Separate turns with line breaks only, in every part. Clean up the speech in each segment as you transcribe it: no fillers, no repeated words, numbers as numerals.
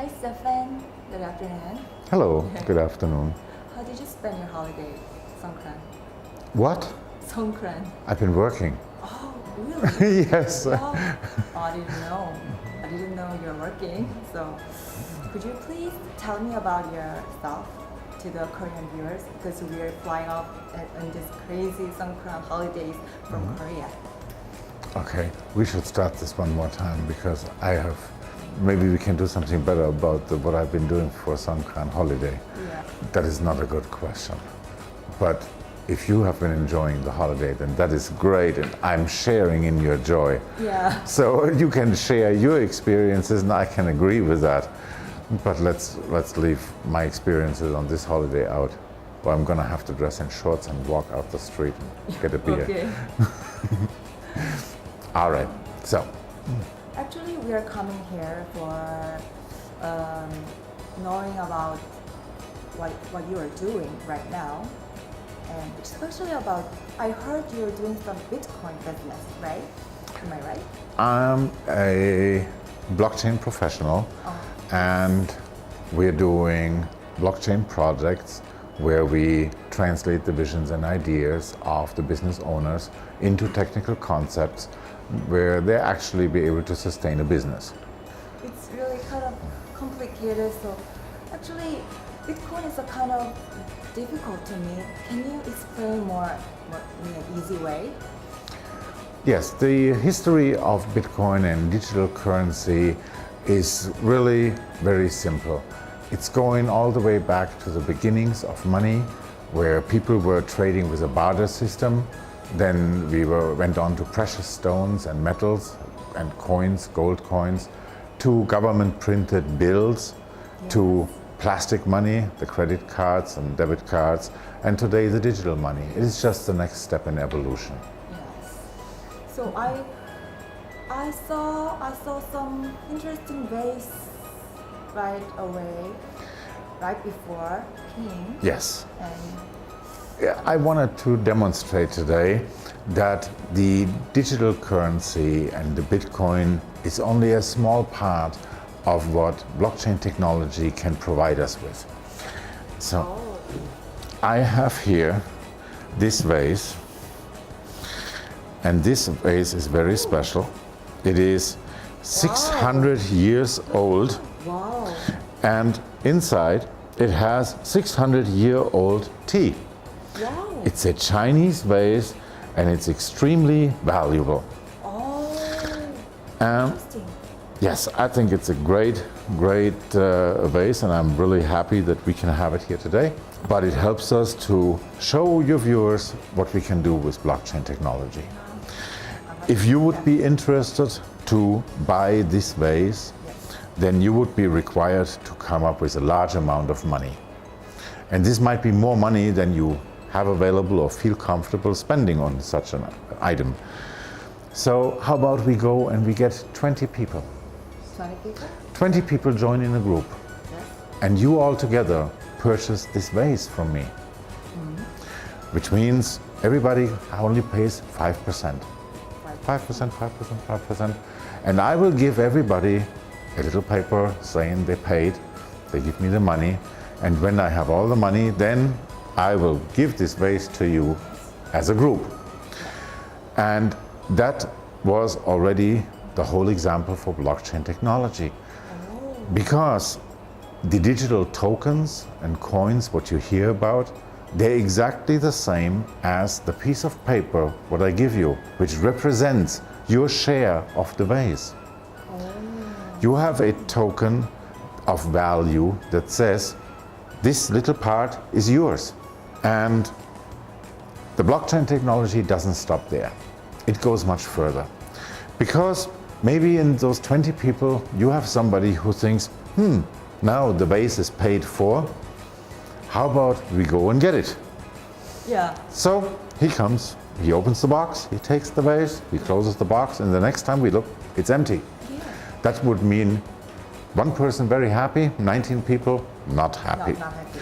Hi Stefan, good afternoon.
Hello, good afternoon.
How did you spend your holiday, Songkran?
What?
Songkran.
I've been working.
Oh, really?
Yes.
Wow. Oh, I didn't know. I didn't know you're working. So, could you please tell me about yourself to the Korean viewers, because we are flying off on this crazy Songkran holidays from Korea.
Okay, we should start this one more time because maybe we can do something better about what I've been doing for Songkran holiday.
Yeah.
That is not a good question. But if you have been enjoying the holiday, then that is great, and I'm sharing in your joy.
Yeah.
So you can share your experiences, and I can agree with that. But let's leave my experiences on this holiday out, or I'm gonna have to dress in shorts and walk out the street and get a beer.
Okay.
All right. So.
Actually, we are coming here for knowing about what you are doing right now, and especially about, I heard you're doing some Bitcoin business, right? Am I right?
I'm a blockchain professional, and we're doing blockchain projects where we translate the visions and ideas of the business owners into technical concepts where they actually be able to sustain a business.
It's really kind of complicated, so actually Bitcoin is a kind of difficult to me. Can you explain more in an easy way?
Yes, the history of Bitcoin and digital currency is really very simple. It's going all the way back to the beginnings of money, where people were trading with a barter system. Then we went on to precious stones and metals and coins, gold coins, to government printed bills, to plastic money, the credit cards and debit cards, and today the digital money. It is just the next step in evolution.
Yes. So I saw some interesting ways right away, right before King.
Yes.
And
I wanted to demonstrate today that the digital currency and the Bitcoin is only a small part of what blockchain technology can provide us with. So I have here this vase, and this vase is very special. It is 600 years old,
wow.
and inside it has 600-year-old tea.
Wow.
It's a Chinese vase, and it's extremely valuable.
Oh,
Um,
interesting.
yes, I think it's a great vase, and I'm really happy that we can have it here today. But it helps us to show your viewers what we can do with blockchain technology. If you would be interested to buy this vase, then you would be required to come up with a large amount of money. And this might be more money than you have available or feel comfortable spending on such an item. So how about we go and we get 20 people?
20 people?
20 people join in a group,
Yes.
and you all together purchase this vase from me. Which means everybody only pays 5%. 5%, 5%, 5%. And I will give everybody a little paper saying they paid, they give me the money, and when I have all the money, then I will give this vase to you as a group. And that was already the whole example for blockchain technology. Because the digital tokens and coins, what you hear about, they're exactly the same as the piece of paper what I give you, which represents your share of the vase. You have a token of value that says this little part is yours. And the blockchain technology doesn't stop there. It goes much further. Because maybe in those 20 people, you have somebody who thinks, now the vase is paid for. How about we go and get it?
Yeah.
So he comes, he opens the box, he takes the vase, he closes the box, and the next time we look, it's empty.
Yeah.
That would mean one person very happy, 19 people not happy.
Not happy.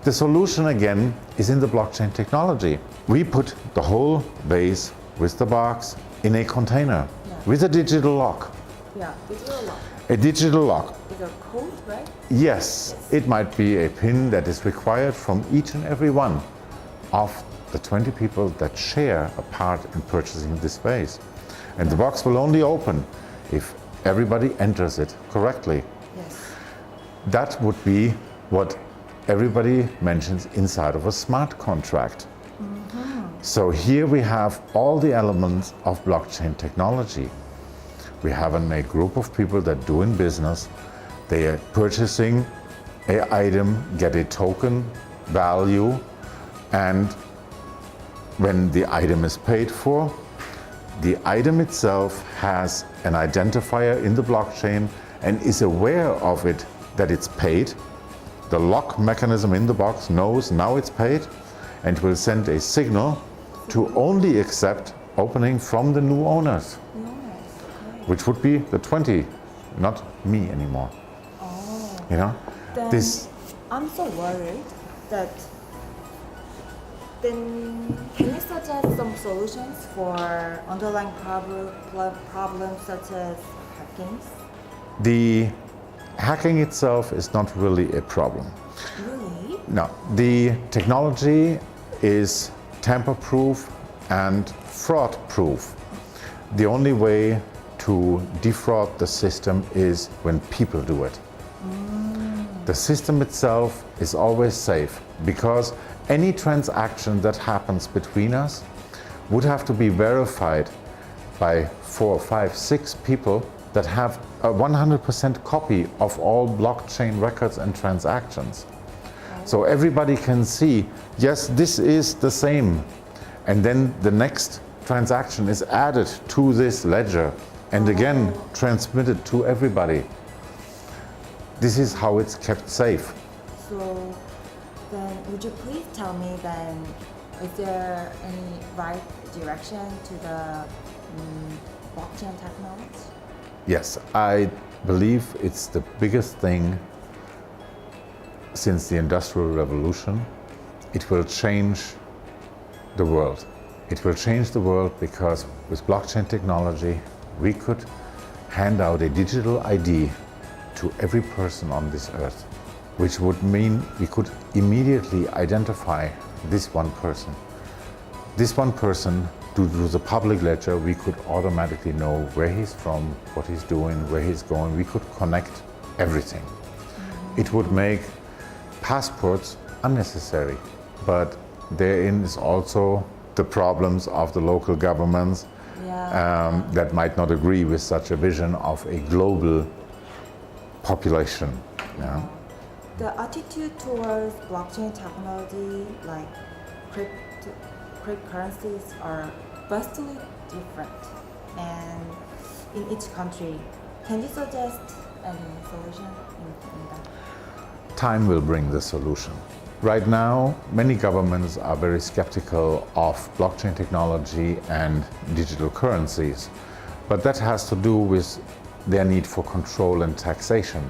The solution again is in the blockchain technology. We put the whole vase with the box in a container with a digital lock.
Yeah, digital lock.
A digital lock.
It's a code, right?
Yes, it might be a PIN that is required from each and every one of the 20 people that share a part in purchasing this vase. And the box will only open if everybody enters it correctly.
Yes.
That would be what everybody mentions inside of a smart contract. So here we have all the elements of blockchain technology. We have a group of people that do in business. They are purchasing an item, get a token value, and when the item is paid for, the item itself has an identifier in the blockchain and is aware of it, that it's paid. The lock mechanism in the box knows now it's paid and will send a signal to only accept opening from the new owners, which would be the 20, not me anymore.
Oh.
You know,
Then
this.
I'm so worried that. Then can you suggest some solutions for underlying problems such as hacking?
The hacking itself is not really a problem.
Really?
No, the technology is tamper-proof and fraud-proof. The only way to defraud the system is when people do it. The system itself is always safe because any transaction that happens between us would have to be verified by 4, 5, 6 people that have a 100% copy of all blockchain records and transactions. So everybody can see, yes, this is the same. And then the next transaction is added to this ledger and again transmitted to everybody. This is how it's kept safe.
So then would you please tell me then, is there any right direction to the blockchain technology?
Yes, I believe it's the biggest thing since the Industrial Revolution. It will change the world. It will change the world because with blockchain technology, we could hand out a digital ID to every person on this earth, which would mean we could immediately identify this one person. This one person, due to the public ledger, we could automatically know where he's from, what he's doing, where he's going. We could connect everything. It would make passports unnecessary, but therein is also the problems of the local governments that might not agree with such a vision of a global population. Yeah.
The attitude towards blockchain technology, like cryptocurrencies, are vastly different, and in each country, can you suggest any solution in that?
Time will bring the solution. Right now, many governments are very skeptical of blockchain technology and digital currencies, but that has to do with their need for control and taxation.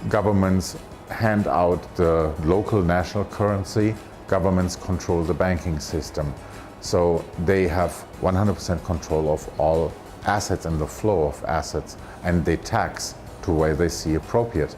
Governments hand out the local national currency, governments control the banking system. So they have 100% control of all assets and the flow of assets, and they tax to where they see appropriate.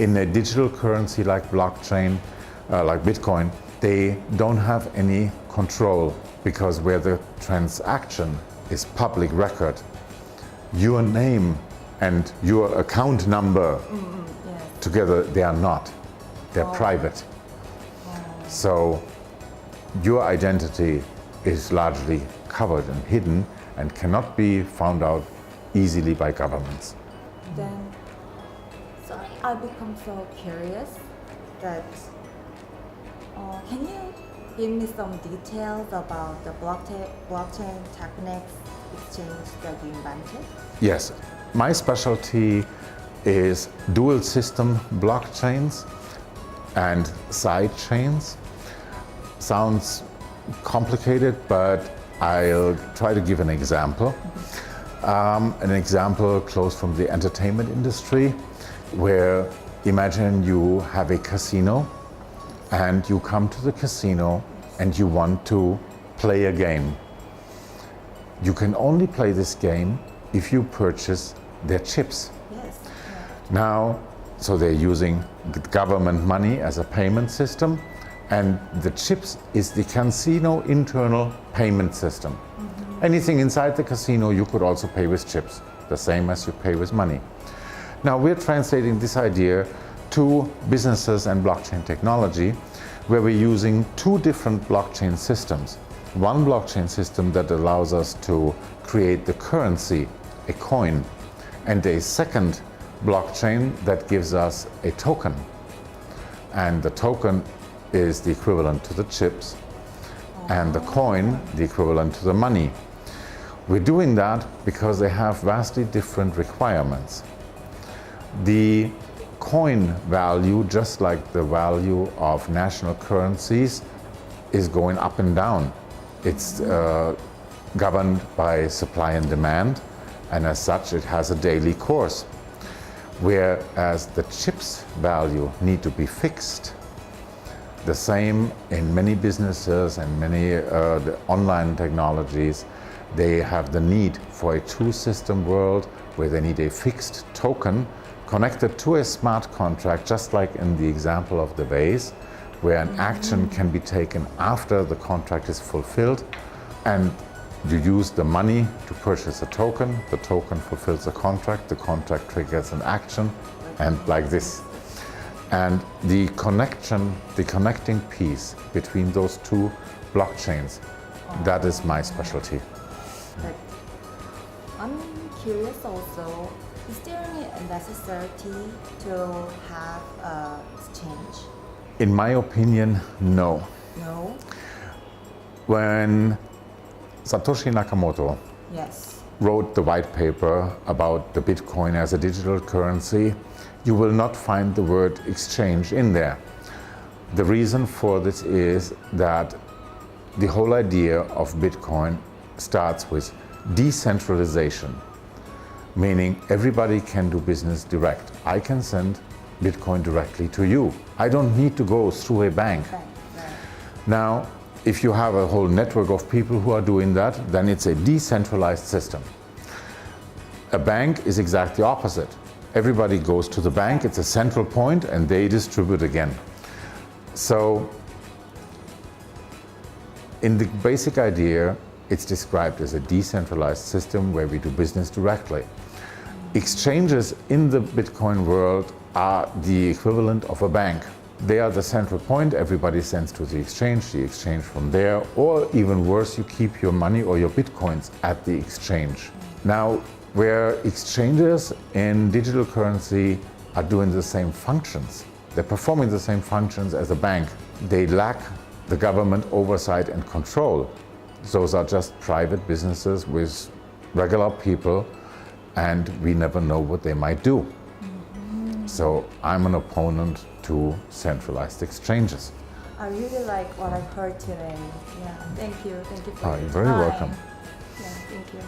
In a digital currency like blockchain, like Bitcoin, they don't have any control because where the transaction is public record, your name and your account number together, they are not. They're private. So your identity is largely covered and hidden and cannot be found out easily by governments.
Then, sorry, I become so curious that can you give me some details about the blockchain techniques exchange that you invented?
Yes, my specialty is dual system blockchains and side chains. Sounds complicated, but I'll try to give an example. An example close from the entertainment industry, where imagine you have a casino and you come to the casino and you want to play a game. You can only play this game if you purchase their chips.
Yes.
Now, so they're using the government money as a payment system, and the chips is the casino internal payment system. Anything inside the casino you could also pay with chips, the same as you pay with money. Now we're translating this idea to businesses and blockchain technology, where we're using two different blockchain systems. One blockchain system that allows us to create the currency, a coin, and a second blockchain that gives us a token. And the token is the equivalent to the chips, and the coin the equivalent to the money. We're doing that because they have vastly different requirements. The coin value, just like the value of national currencies, is going up and down. It's governed by supply and demand, and as such it has a daily course. Whereas the chips value need to be fixed. The same in many businesses and many the online technologies, they have the need for a two-system world where they need a fixed token connected to a smart contract, just like in the example of the vase, where an action can be taken after the contract is fulfilled, and you use the money to purchase a token, the token fulfills the contract triggers an action, and like this. And the connecting piece between those two blockchains, that is my specialty.
But I'm curious also, is there any necessity to have an exchange?
In my opinion, no.
No?
When Satoshi Nakamoto
Yes.
wrote the white paper about the Bitcoin as a digital currency, you will not find the word exchange in there. The reason for this is that the whole idea of Bitcoin starts with decentralization, meaning everybody can do business direct. I can send Bitcoin directly to you. I don't need to go through a bank.
Right.
Now, if you have a whole network of people who are doing that, then it's a decentralized system. A bank is exactly opposite. Everybody goes to the bank, it's a central point, and they distribute again. So, in the basic idea, it's described as a decentralized system where we do business directly. Exchanges in the Bitcoin world are the equivalent of a bank. They are the central point, everybody sends to the exchange from there, or even worse, you keep your money or your Bitcoins at the exchange. Now, where exchanges in digital currency are doing the same functions, they're performing the same functions as a bank, they lack the government oversight and control. Those are just private businesses with regular people, and we never know what they might do. So I'm an opponent to centralized exchanges.
I really like what I've heard today. Yeah, thank you for
You're
your
very
time.
welcome.
Yeah, thank you.